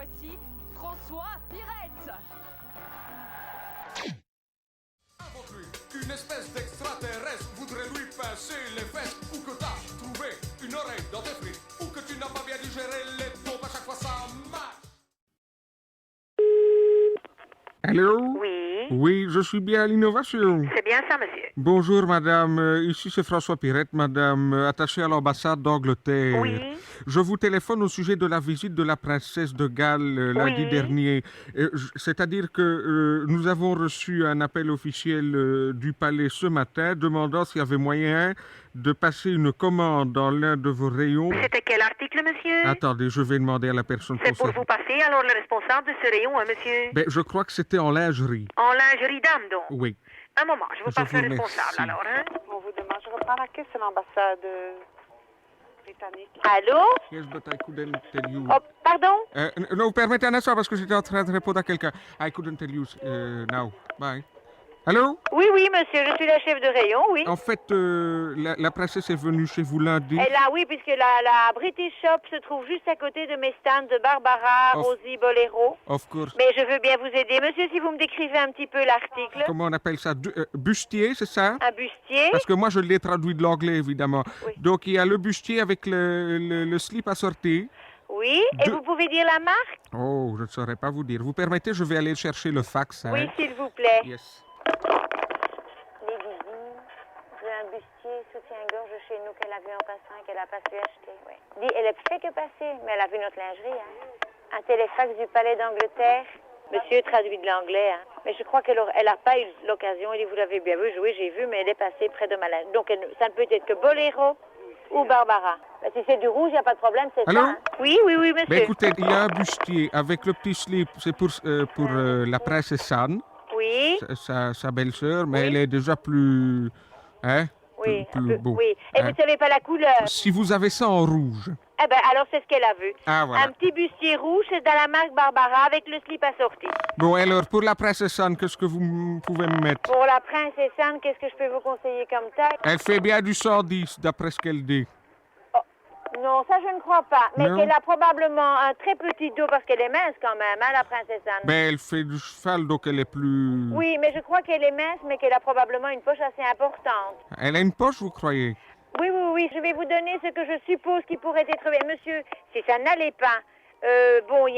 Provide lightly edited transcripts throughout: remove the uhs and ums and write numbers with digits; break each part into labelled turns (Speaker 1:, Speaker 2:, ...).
Speaker 1: voici François Pirette.
Speaker 2: Avant lui, une espèce d'extraterrestre voudrait lui pincer les fesses. Ou que t'as trouvé une oreille dans tes frites. Ou que tu n'as pas bien digéré les pompes, à chaque fois ça marche.
Speaker 3: Allô?
Speaker 4: Oui.
Speaker 3: Oui, je suis bien à l'innovation.
Speaker 4: C'est bien ça, monsieur.
Speaker 3: Bonjour, madame. Ici, c'est François Pirette, madame, attachée à l'ambassade d'Angleterre.
Speaker 4: Oui.
Speaker 3: Je vous téléphone au sujet de la visite de la princesse de Galles lundi
Speaker 4: Oui.
Speaker 3: dernier. C'est-à-dire que nous avons reçu un appel officiel du palais ce matin demandant s'il y avait moyen de passer une commande dans l'un de vos rayons.
Speaker 4: C'était quel article, monsieur?
Speaker 3: Attendez, je vais demander à la personne
Speaker 4: C'est pour
Speaker 3: concernée.
Speaker 4: vous passer alors le responsable de ce rayon, hein, monsieur?
Speaker 3: Ben, je crois que c'était en lingerie.
Speaker 4: En lingerie dame, donc.
Speaker 3: Oui.
Speaker 4: Un moment, je vous
Speaker 3: Je
Speaker 4: passe
Speaker 3: vous
Speaker 4: le responsable,
Speaker 3: remercie.
Speaker 4: alors, hein?
Speaker 5: On vous demande, je reprends la caisse, c'est l'ambassade britannique.
Speaker 4: Allô?
Speaker 3: Yes, but I couldn't tell you.
Speaker 4: Oh, pardon?
Speaker 3: Non, vous permettez un instant parce que j'étais en train de répondre à quelqu'un. I couldn't tell you now. Bye. Allô?
Speaker 4: Oui, oui, monsieur, je suis la chef de rayon, oui.
Speaker 3: En fait, la princesse est venue chez vous lundi.
Speaker 4: Et là, oui, puisque la British Shop se trouve juste à côté de mes stands de Barbara,
Speaker 3: Of-
Speaker 4: Rosie, Bolero.
Speaker 3: Of course.
Speaker 4: Mais je veux bien vous aider. Monsieur, si vous me décrivez un petit peu l'article.
Speaker 3: Comment on appelle ça? Bustier, c'est ça?
Speaker 4: Un bustier.
Speaker 3: Parce que moi, je l'ai traduit de l'anglais, évidemment.
Speaker 4: Oui.
Speaker 3: Donc, il y a le bustier avec le slip assorti.
Speaker 4: Oui. Et
Speaker 3: Deux-
Speaker 4: vous pouvez dire la marque?
Speaker 3: Oh, je ne saurais pas vous dire. Vous permettez, je vais aller chercher le fax. Hein?
Speaker 4: Oui, s'il vous plaît.
Speaker 3: Yes.
Speaker 4: Les bisous, j'ai un bustier soutien-gorge chez nous qu'elle a vu en passant et qu'elle n'a pas su acheter. Oui. Dis, elle a fait que passer, mais elle a vu notre lingerie. Hein. Un téléfax du palais d'Angleterre. Monsieur traduit de l'anglais. Hein. Mais je crois qu'elle n'a pas eu l'occasion. Il dit, vous l'avez bien vu, oui, j'ai vu, mais elle est passée près de ma lingerie. Donc ça ne peut être que Bolero ou Barbara. Ben, si c'est du rouge, il n'y a pas de problème, c'est
Speaker 3: Allô?
Speaker 4: ça. Hein. Oui, oui, oui, monsieur.
Speaker 3: Ben écoutez, il y a un bustier avec le petit slip. C'est pour la princesse Anne.
Speaker 4: Oui,
Speaker 3: Sa belle-sœur, mais
Speaker 4: Oui.
Speaker 3: elle est déjà plus... Hein?
Speaker 4: oui,
Speaker 3: Plus
Speaker 4: un peu,
Speaker 3: beau.
Speaker 4: oui. Et
Speaker 3: Hein?
Speaker 4: vous ne savez pas la couleur?
Speaker 3: Si vous avez ça en rouge.
Speaker 4: Eh ben, alors c'est ce qu'elle a vu.
Speaker 3: Ah, voilà.
Speaker 4: Un petit bustier rouge, c'est dans la marque Barbara avec le slip assorti.
Speaker 3: Bon, alors, pour la princesse Anne, qu'est-ce que vous pouvez me mettre?
Speaker 4: Pour la princesse Anne, qu'est-ce que je peux vous conseiller comme taille?
Speaker 3: Elle fait bien du 110, d'après ce qu'elle dit.
Speaker 4: Non, ça je ne crois pas. Mais
Speaker 3: Non.
Speaker 4: qu'elle a probablement un très petit dos parce qu'elle est mince quand même, hein, la princesse Anne.
Speaker 3: Ben, elle fait du cheval, donc elle est plus...
Speaker 4: Oui, mais je crois qu'elle est mince, mais qu'elle a probablement une poche assez importante.
Speaker 3: Elle a une poche, vous croyez?
Speaker 4: Oui, oui, oui, je vais vous donner ce que je suppose qui pourrait être bien. Monsieur, si ça n'allait pas, il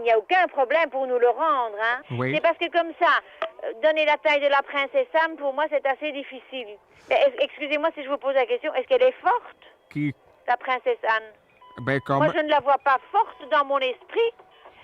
Speaker 4: n'y a aucun problème pour nous le rendre, hein.
Speaker 3: Oui.
Speaker 4: C'est parce que comme ça, donner la taille de la princesse Anne, pour moi, c'est assez difficile. Mais excusez-moi si je vous pose la question, est-ce qu'elle est forte,
Speaker 3: Qui?
Speaker 4: la princesse Anne?
Speaker 3: Ben, quand
Speaker 4: Moi,
Speaker 3: même...
Speaker 4: je ne la vois pas forte dans mon esprit.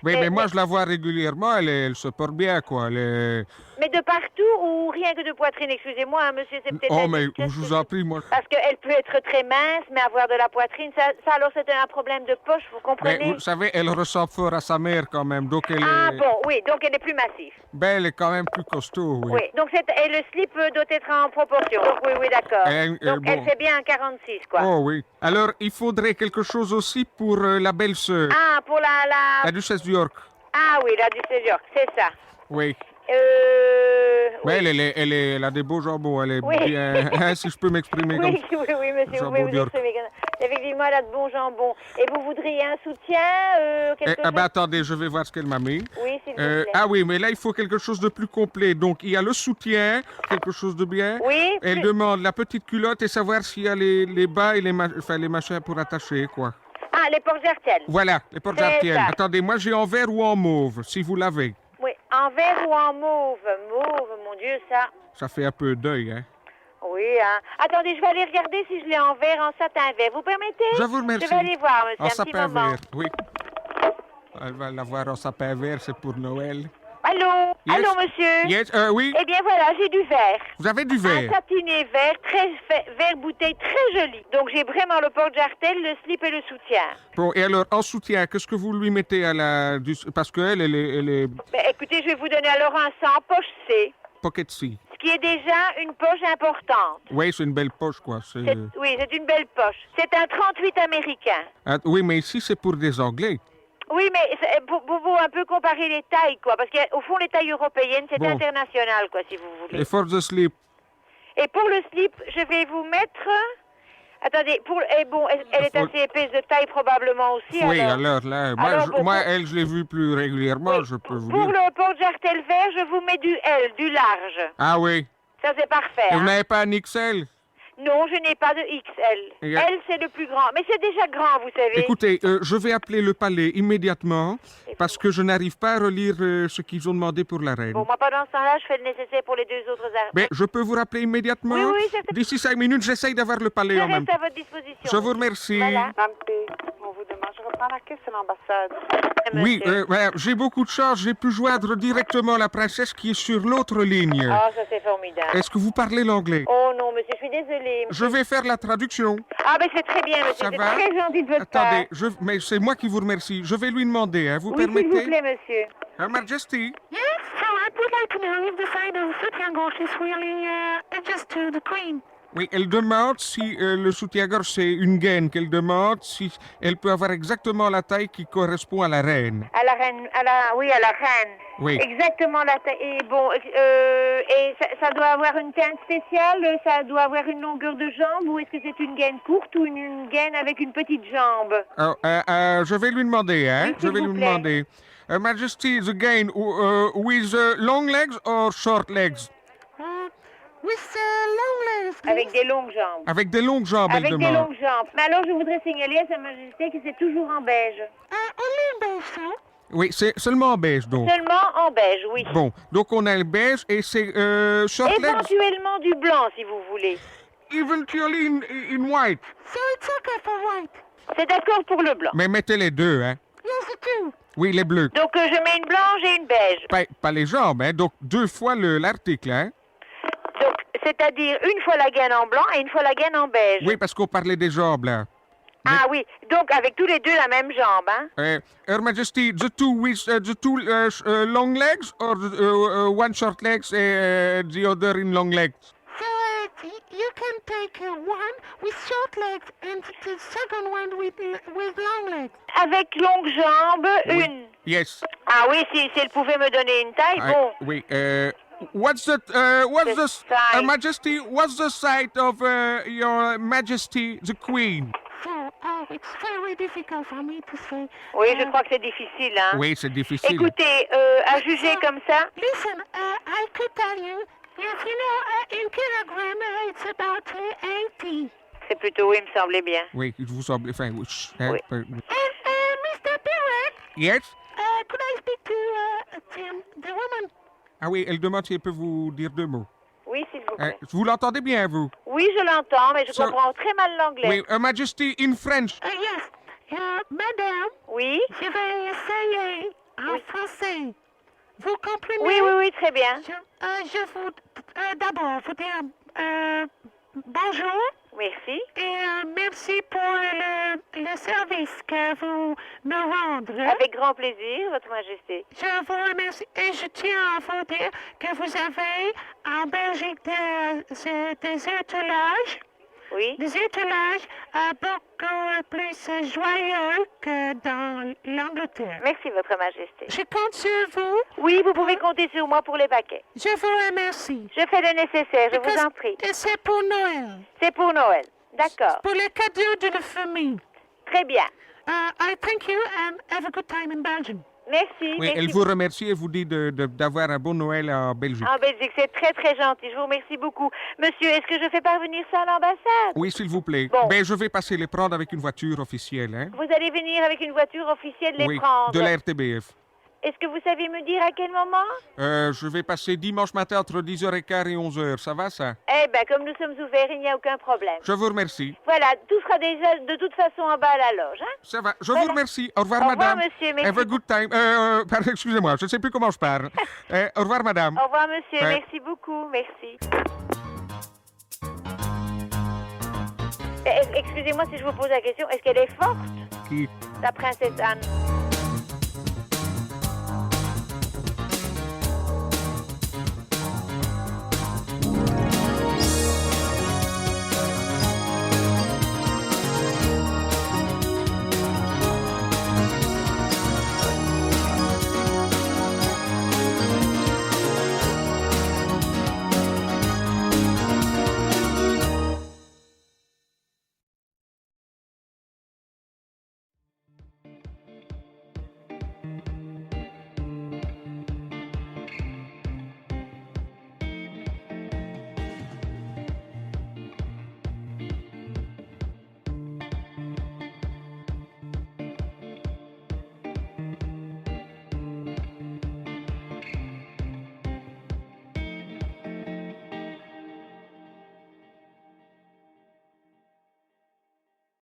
Speaker 3: Oui,
Speaker 4: mais-
Speaker 3: mais moi,
Speaker 4: mais-
Speaker 3: je la vois régulièrement, elle se porte bien, quoi. Elle est...
Speaker 4: Mais de partout ou rien que de poitrine, excusez-moi, hein, monsieur, c'est peut-être...
Speaker 3: Oh,
Speaker 4: la
Speaker 3: mais
Speaker 4: vitesse
Speaker 3: je
Speaker 4: que
Speaker 3: vous en prie, moi...
Speaker 4: Parce qu'elle peut être très mince, mais avoir de la poitrine, ça alors c'est un problème de poche, vous
Speaker 3: Mais
Speaker 4: comprenez?
Speaker 3: vous savez, elle ressemble fort à sa mère, quand même, donc elle
Speaker 4: Ah
Speaker 3: est...
Speaker 4: bon, oui, donc elle est plus massive.
Speaker 3: Ben, elle est quand même plus costaud, oui.
Speaker 4: Oui, donc et le slip doit être en proportion. Donc oui, d'accord. Donc elle
Speaker 3: bon.
Speaker 4: fait bien un 46, quoi.
Speaker 3: Oh, oui. Alors, il faudrait quelque chose aussi pour la belle-sœur,
Speaker 4: Ah, pour la...
Speaker 3: la duchesse d'York.
Speaker 4: Ah oui, la duchesse d'York, c'est ça.
Speaker 3: Oui.
Speaker 4: Oui.
Speaker 3: Mais elle a des beaux jambons, elle est
Speaker 4: Oui.
Speaker 3: bien... hein, si je peux m'exprimer comme
Speaker 4: Oui,
Speaker 3: ça.
Speaker 4: oui, monsieur, vous
Speaker 3: Jambon
Speaker 4: pouvez vous
Speaker 3: d'York.
Speaker 4: exprimer. Effectivement, elle a de bons jambons. Et vous voudriez un soutien, quelque chose?
Speaker 3: Attendez, je vais voir ce qu'elle m'a mis.
Speaker 4: Oui, s'il vous plaît.
Speaker 3: Ah oui, mais là, il faut quelque chose de plus complet. Donc, il y a le soutien, quelque chose de bien.
Speaker 4: Oui,
Speaker 3: Elle demande la petite culotte et savoir s'il y a les bas et les machins pour attacher, quoi.
Speaker 4: Ah, les portes jarretiennes.
Speaker 3: Voilà, les portes
Speaker 4: C'est
Speaker 3: jarretiennes.
Speaker 4: ça.
Speaker 3: Attendez, moi, j'ai en vert ou en mauve, si vous l'avez.
Speaker 4: Oui, en vert ou en mauve? Mauve, mon Dieu, ça...
Speaker 3: Ça fait un peu d'œil, hein.
Speaker 4: Oui, hein. Attendez, je vais aller regarder si je l'ai en vert, en satin vert. Vous permettez?
Speaker 3: Je vous remercie.
Speaker 4: Je vais aller voir, monsieur,
Speaker 3: En
Speaker 4: un petit
Speaker 3: sapin
Speaker 4: moment.
Speaker 3: vert, oui. Elle va l'avoir en sapin vert, c'est pour Noël.
Speaker 4: Allô?
Speaker 3: Yes.
Speaker 4: Allô, monsieur?
Speaker 3: Yes, oui.
Speaker 4: Eh bien, voilà, j'ai du vert.
Speaker 3: Vous avez du
Speaker 4: Un
Speaker 3: vert.
Speaker 4: satiné vert, vert bouteille, très joli. Donc, j'ai vraiment le porte-jartel, le slip et le soutien.
Speaker 3: Bon, et alors, en soutien, qu'est-ce que vous lui mettez à la... Parce qu'elle, elle est
Speaker 4: Ben, écoutez, je vais vous donner alors un 100 poche C,
Speaker 3: pocket C.
Speaker 4: ce qui est déjà une poche importante.
Speaker 3: Oui, c'est une belle poche, quoi.
Speaker 4: Oui, c'est une belle poche. C'est un 38 américain.
Speaker 3: Ah, oui, mais ici, c'est pour des Anglais.
Speaker 4: Oui, mais pour un peu comparer les tailles, quoi. Parce qu'au fond, les tailles européennes, c'est
Speaker 3: Bon.
Speaker 4: international, quoi, si vous voulez.
Speaker 3: Et for the slip.
Speaker 4: Et pour le slip, je vais vous mettre... Attendez, elle est assez épaisse de taille probablement aussi.
Speaker 3: Oui,
Speaker 4: alors
Speaker 3: là,
Speaker 4: Alors,
Speaker 3: moi, elle, je l'ai vue plus régulièrement,
Speaker 4: Oui.
Speaker 3: je peux vous
Speaker 4: Pour
Speaker 3: dire.
Speaker 4: le porte-jartel vert, je vous mets du L, du large.
Speaker 3: Ah oui.
Speaker 4: Ça, c'est parfait.
Speaker 3: Et vous
Speaker 4: hein.
Speaker 3: n'avez pas un XL?
Speaker 4: Non, je n'ai pas de XL.
Speaker 3: Et,
Speaker 4: L, c'est le plus grand. Mais c'est déjà grand, vous savez.
Speaker 3: Écoutez, je vais appeler le palais immédiatement parce que je n'arrive pas à relire ce qu'ils ont demandé pour la reine.
Speaker 4: Bon, moi, pendant ce temps-là, je fais le nécessaire pour les deux autres armes.
Speaker 3: Mais je peux vous rappeler immédiatement?
Speaker 4: Oui, certainement.
Speaker 3: D'ici 5 minutes, j'essaye d'avoir le palais
Speaker 4: Je
Speaker 3: en même
Speaker 4: reste à
Speaker 3: temps.
Speaker 4: votre disposition.
Speaker 3: Je vous remercie.
Speaker 4: Voilà.
Speaker 5: Madame P, on vous demande, je reprends la caisse, c'est l'ambassade.
Speaker 3: Oui,
Speaker 4: Monsieur.
Speaker 3: voilà, j'ai beaucoup de chance. J'ai pu joindre directement la princesse qui est sur l'autre ligne.
Speaker 4: Ah, ça, c'est formidable.
Speaker 3: Est-ce que vous parlez l'anglais?
Speaker 4: Oh non, monsieur, je suis désolée.
Speaker 3: Je vais faire la traduction.
Speaker 4: Ah, ben c'est très bien, monsieur.
Speaker 3: Ça
Speaker 4: C'est
Speaker 3: va?
Speaker 4: très gentil de votre
Speaker 3: Attendez,
Speaker 4: part.
Speaker 3: mais c'est moi qui vous remercie. Je vais lui demander, hein, vous
Speaker 4: Oui, s'il vous
Speaker 3: permettez?
Speaker 4: plaît, monsieur.
Speaker 3: Her Majesty.
Speaker 6: Yes, so I would like to know if the side of soutien-gorge is really adjust to the queen.
Speaker 3: Oui, elle demande si le soutien-gorge c'est une gaine, qu'elle demande si elle peut avoir exactement la taille qui correspond à la reine.
Speaker 4: À la reine, à la reine.
Speaker 3: Oui.
Speaker 4: Exactement la taille. Et bon, et ça doit avoir une teinte spéciale, ça doit avoir une longueur de jambe, ou est-ce que c'est une gaine courte ou une gaine avec une petite jambe?
Speaker 3: Alors, je vais lui demander, hein?
Speaker 4: Oui,
Speaker 3: Je
Speaker 4: s'il
Speaker 3: vais
Speaker 4: vous
Speaker 3: lui
Speaker 4: plaît.
Speaker 3: demander. Her Majesty, the gain with long legs or short legs?
Speaker 6: With long legs, please.
Speaker 4: Avec des longues jambes.
Speaker 3: Avec des longues jambes, elle
Speaker 4: Avec des
Speaker 3: demande.
Speaker 4: longues jambes. Mais alors, je voudrais signaler à Sa Majesté que c'est toujours en beige.
Speaker 6: Only beige, sir.
Speaker 3: Oui, c'est seulement en beige, donc.
Speaker 4: Seulement en beige, oui.
Speaker 3: Bon, donc on a le beige et c'est short legs,
Speaker 4: Éventuellement du blanc, si vous voulez.
Speaker 3: eventually in white.
Speaker 6: So it's okay for white.
Speaker 4: C'est d'accord pour le blanc.
Speaker 3: Mais mettez les deux, hein?
Speaker 6: Yes, it do.
Speaker 3: Oui, les bleus.
Speaker 4: Donc, je mets une blanche et une beige.
Speaker 3: Pas les jambes, hein? Donc 2 fois l'article, hein?
Speaker 4: Donc, c'est-à-dire une fois la gaine en blanc et une fois la gaine en beige.
Speaker 3: Oui, parce qu'on parlait des jambes, là.
Speaker 4: Ah oui, donc avec tous les deux la même jambe, hein?
Speaker 3: Her Majesty, the two long legs or one short legs and the other in long legs?
Speaker 6: So you can take one with short legs and the second one with long legs.
Speaker 4: Avec longue jambe, une.
Speaker 3: Yes.
Speaker 4: Ah oui, si elle pouvait me donner une taille, bon.
Speaker 3: Oui. What's the
Speaker 4: size.
Speaker 3: Her Majesty? What's the side of Your Majesty the Queen?
Speaker 6: So, it's very difficult for me to say.
Speaker 4: Oui, je crois que c'est difficile, hein?
Speaker 3: Oui, c'est difficile.
Speaker 4: Écoutez, à juger comme ça,
Speaker 6: Listen, I could tell you, if you know, in kilogram, it's about 80.
Speaker 4: c'est plutôt, oui, il me semblait bien.
Speaker 3: Oui, il vous semble. Enfin, oui.
Speaker 4: Oui.
Speaker 6: Mr. Perret,
Speaker 3: Yes.
Speaker 6: could I speak to the woman?
Speaker 3: Ah oui, elle demande si elle peut vous dire 2 mots.
Speaker 4: Oui, s'il vous plaît.
Speaker 3: Vous l'entendez bien, vous?
Speaker 4: Oui, je l'entends, mais je
Speaker 3: So-
Speaker 4: comprends très mal l'anglais.
Speaker 3: Oui, Her Majesty in French.
Speaker 6: Yes, madame,
Speaker 4: Oui?
Speaker 6: je vais essayer en français. Vous comprenez?
Speaker 4: Oui, très bien.
Speaker 6: Je vous d'abord vous dire bonjour
Speaker 4: Merci.
Speaker 6: et merci pour le service que vous me rendez.
Speaker 4: Avec grand plaisir, Votre Majesté.
Speaker 6: Je vous remercie et je tiens à vous dire que vous avez en Belgique des étalages.
Speaker 4: Oui?
Speaker 6: Des étalages beaucoup plus joyeux que dans l'Angleterre.
Speaker 4: Merci, Votre Majesté.
Speaker 6: Je compte sur vous.
Speaker 4: Oui, vous pouvez compter sur moi pour les paquets.
Speaker 6: Je vous remercie.
Speaker 4: Je fais le nécessaire, je vous en prie.
Speaker 6: Et c'est pour Noël.
Speaker 4: C'est pour Noël. D'accord.
Speaker 6: Pour les cadeaux de la famille.
Speaker 4: Très bien.
Speaker 6: I thank you and have a good time in Belgium.
Speaker 4: Merci.
Speaker 3: Oui,
Speaker 4: merci
Speaker 3: elle vous remercie et vous dit d'avoir un bon Noël en Belgique.
Speaker 4: En Belgique, c'est très, très gentil. Je vous remercie beaucoup. Monsieur, est-ce que je fais parvenir ça à l'ambassade?
Speaker 3: Oui, s'il vous plaît.
Speaker 4: Bon.
Speaker 3: Ben, je vais passer les prendre avec une voiture officielle, hein?
Speaker 4: Vous allez venir avec une voiture officielle les
Speaker 3: Oui,
Speaker 4: prendre.
Speaker 3: de la RTBF.
Speaker 4: Est-ce que vous savez me dire à quel moment?
Speaker 3: Je vais passer dimanche matin entre 10h15 et 11h. Ça va, ça?
Speaker 4: Eh bien, comme nous sommes ouverts, il n'y a aucun problème.
Speaker 3: Je vous remercie.
Speaker 4: Voilà, tout sera déjà de toute façon en bas à la loge. Hein?
Speaker 3: Ça va. Je vous remercie. Au revoir,
Speaker 4: Au revoir,
Speaker 3: madame.
Speaker 4: monsieur. Merci.
Speaker 3: Have a good time. Pardon, excusez-moi, je ne sais plus comment je parle. Au revoir, madame.
Speaker 4: Au revoir, monsieur.
Speaker 3: Ouais.
Speaker 4: Merci beaucoup. Merci. Excusez-moi si je vous pose la question. Est-ce qu'elle est forte,
Speaker 3: Qui?
Speaker 4: la princesse Anne?